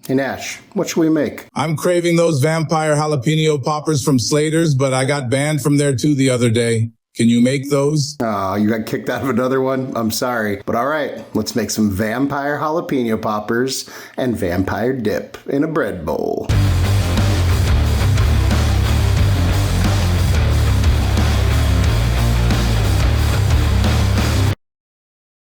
Hey Nash, what should we make? I'm craving those vampire jalapeno poppers from Slater's, but I got banned from there too the other day. Can you make those? Oh, you got kicked out of another one? I'm sorry. But all right, let's make some vampire jalapeno poppers and vampire dip in a bread bowl.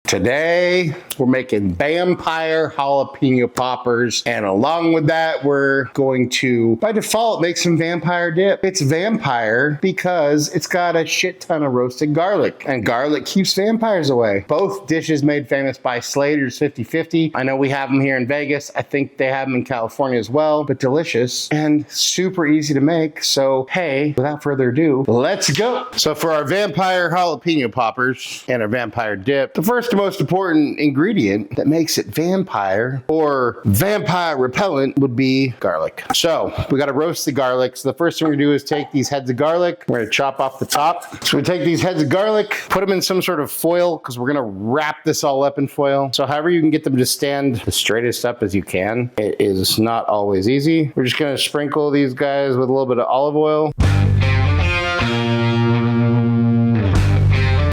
Today, we're making vampire jalapeno poppers, and along with that, we're going to, by default, make some vampire dip. It's vampire because it's got a shit ton of roasted garlic, and garlic keeps vampires away. Both dishes made famous by Slater's 50/50. I know we have them here in Vegas. I think they have them in California as well, but delicious and super easy to make. So, hey, without further ado, let's go. So for our vampire jalapeno poppers and our vampire dip, the first and most important ingredient that makes it vampire or vampire repellent would be garlic. So we got to roast the garlic. So the first thing we're gonna do is take these heads of garlic. We're gonna chop off the top. So we take these heads of garlic, put them in some sort of foil because we're gonna wrap this all up in foil. So however you can get them to stand the straightest up as you can. It is not always easy. We're just gonna sprinkle these guys with a little bit of olive oil.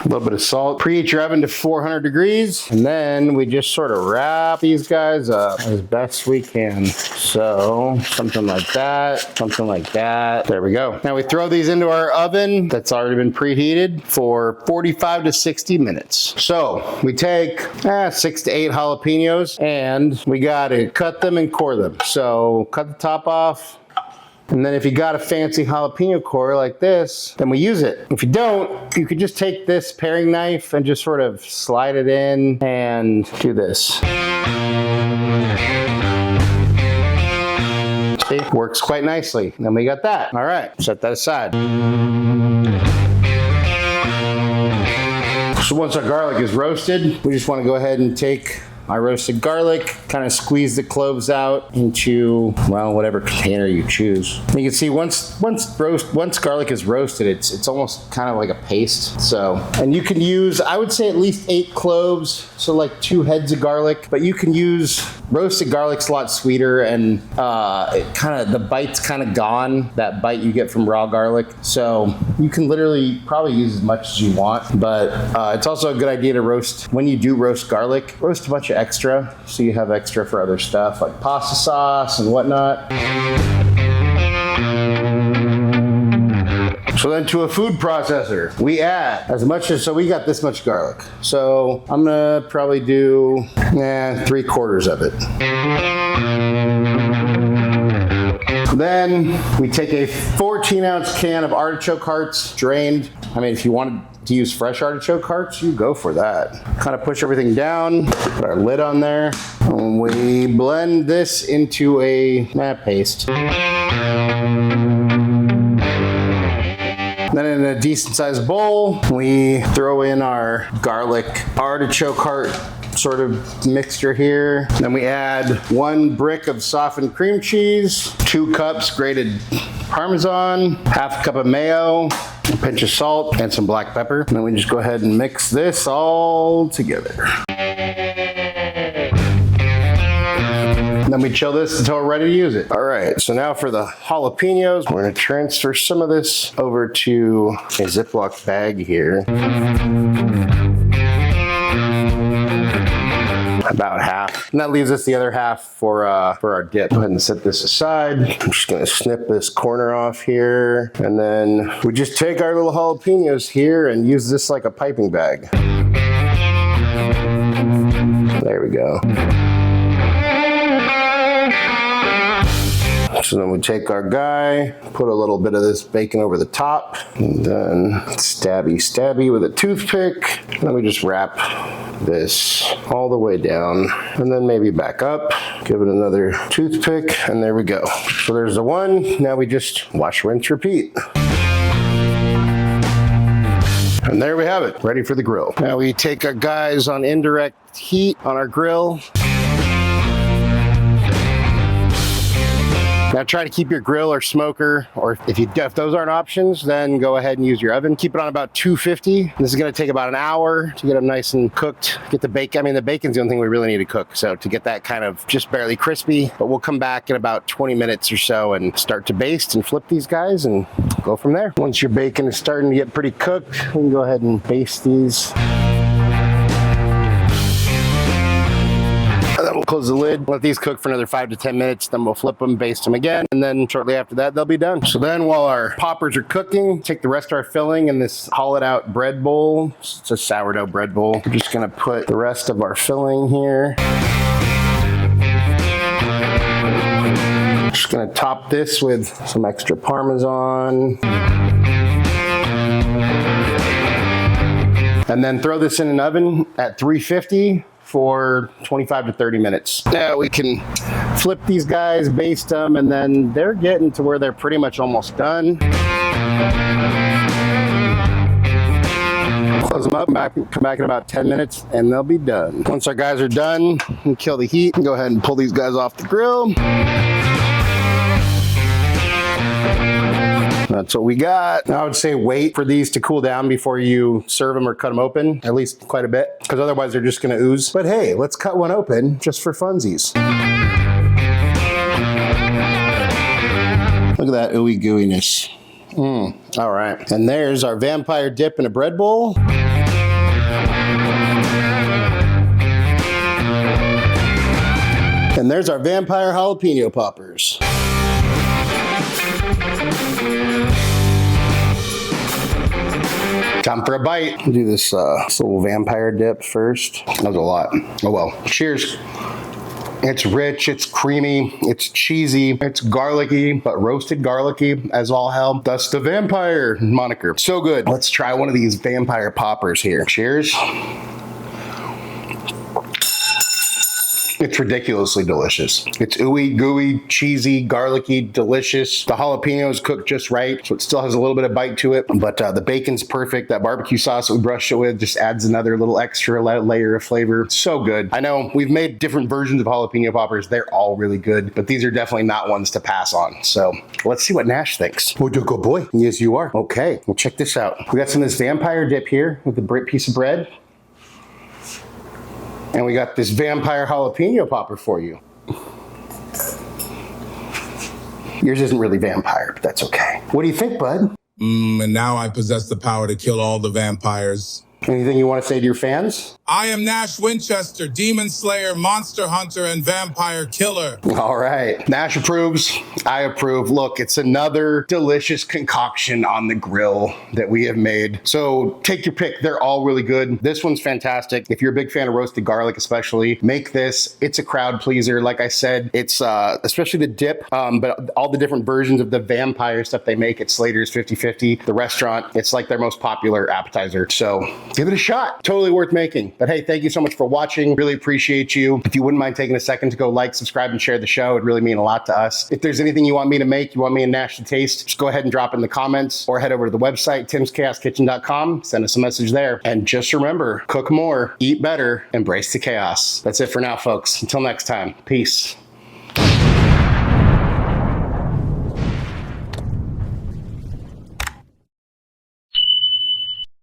A little bit of salt. Preheat your oven to 400 degrees. And then we just sort of wrap these guys up as best we can. So something like that, something like that. There we go. Now we throw these into our oven that's already been preheated for 45 to 60 minutes. So we take 6 to 8 jalapenos and we got to cut them and core them. So cut the top off. And then if you got a fancy jalapeno core like this, then we use it. If you don't, you could just take this paring knife and just sort of slide it in and do this. See, works quite nicely. And then we got that. All right, set that aside. So once our garlic is roasted, we just want to go ahead and take my roasted garlic, kind of squeeze the cloves out into, well, whatever container you choose. And you can see once garlic is roasted, it's almost kind of like a paste. So, and you can use, I would say at least 8 cloves, so like 2 heads of garlic, but you can use roasted garlic's a lot sweeter and the bite's kind of gone, that bite you get from raw garlic. So you can literally probably use as much as you want, but it's also a good idea to roast, when you do roast garlic, roast a bunch of extra, so you have extra for other stuff like pasta sauce and whatnot. So then to a food processor, we add as much as, so we got this much garlic. So I'm gonna probably do 3/4 of it. Then we take a 14-ounce can of artichoke hearts, drained. I mean, if you wanted to use fresh artichoke hearts, you go for that. Kind of push everything down, put our lid on there, and we blend this into a paste. Then in a decent sized bowl, we throw in our garlic artichoke heart sort of mixture here. Then we add 1 brick of softened cream cheese, 2 cups grated Parmesan, half a cup of mayo, a pinch of salt, and some black pepper. And then we just go ahead and mix this all together. And then we chill this until we're ready to use it. All right, so now for the jalapenos, we're gonna transfer some of this over to a Ziploc bag here. About half. And that leaves us the other half for our dip. Go ahead and set this aside. I'm just gonna snip this corner off here. And then we just take our little jalapenos here and use this like a piping bag. There we go. So then we take our guy, put a little bit of this bacon over the top, and then stabby with a toothpick. And then we just wrap this all the way down, and then maybe back up, give it another toothpick, and there we go. So there's the one. Now we just wash, rinse, repeat. And there we have it, ready for the grill. Now we take our guys on indirect heat on our grill. Now try to keep your grill or smoker, or if those aren't options, then go ahead and use your oven. Keep it on about 250. This is gonna take about an hour to get them nice and cooked. Get the bacon, I mean the bacon's the only thing we really need to cook, so to get that kind of just barely crispy. But we'll come back in about 20 minutes or so and start to baste and flip these guys and go from there. Once your bacon is starting to get pretty cooked, we can go ahead and baste these. And then we'll close the lid, let these cook for another 5 to 10 minutes, then we'll flip them, baste them again, and then shortly after that, they'll be done. So then while our poppers are cooking, take the rest of our filling in this hollowed out bread bowl. It's a sourdough bread bowl. We're just gonna put the rest of our filling here. Just gonna top this with some extra Parmesan. And then throw this in an oven at 350 for 25 to 30 minutes. Now we can flip these guys, baste them, and then they're getting to where they're pretty much almost done. Close them up, come back in about 10 minutes, and they'll be done. Once our guys are done, we kill the heat and go ahead and pull these guys off the grill. That's what we got. I would say wait for these to cool down before you serve them or cut them open, at least quite a bit, because otherwise they're just gonna ooze. But hey, let's cut one open just for funsies. Look at that ooey gooiness. All right, and there's our vampire dip in a bread bowl. And there's our vampire jalapeno poppers. Time for a bite. We'll do this little vampire dip first. That was a lot. Oh well. Cheers. It's rich, it's creamy, it's cheesy, it's garlicky, but roasted garlicky as all hell. That's the vampire moniker. So good. Let's try one of these vampire poppers here. Cheers. It's ridiculously delicious. It's ooey, gooey, cheesy, garlicky, delicious. The jalapenos cooked just right, so it still has a little bit of bite to it, but the bacon's perfect. That barbecue sauce that we brushed it with just adds another little extra layer of flavor. So good. I know we've made different versions of jalapeno poppers. They're all really good, but these are definitely not ones to pass on. So let's see what Nash thinks. Oh, good boy. Yes, you are. Okay, well, check this out. We got some of this vampire dip here with the piece of bread. And we got this vampire jalapeno popper for you. Yours isn't really vampire, but that's okay. What do you think, bud? And now I possess the power to kill all the vampires. Anything you want to say to your fans? I am Nash Winchester, demon slayer, monster hunter, and vampire killer. All right. Nash approves. I approve. Look, it's another delicious concoction on the grill that we have made. So take your pick. They're all really good. This one's fantastic. If you're a big fan of roasted garlic, especially, make this. It's a crowd pleaser. Like I said, it's especially the dip, but all the different versions of the vampire stuff they make at Slater's 50/50, the restaurant, it's like their most popular appetizer. So give it a shot. Totally worth making. But hey, thank you so much for watching. Really appreciate you. If you wouldn't mind taking a second to go like, subscribe, and share the show, it'd really mean a lot to us. If there's anything you want me to make, you want me and Nash to taste, just go ahead and drop in the comments or head over to the website, timschaoskitchen.com. Send us a message there. And just remember, cook more, eat better, embrace the chaos. That's it for now, folks. Until next time, peace.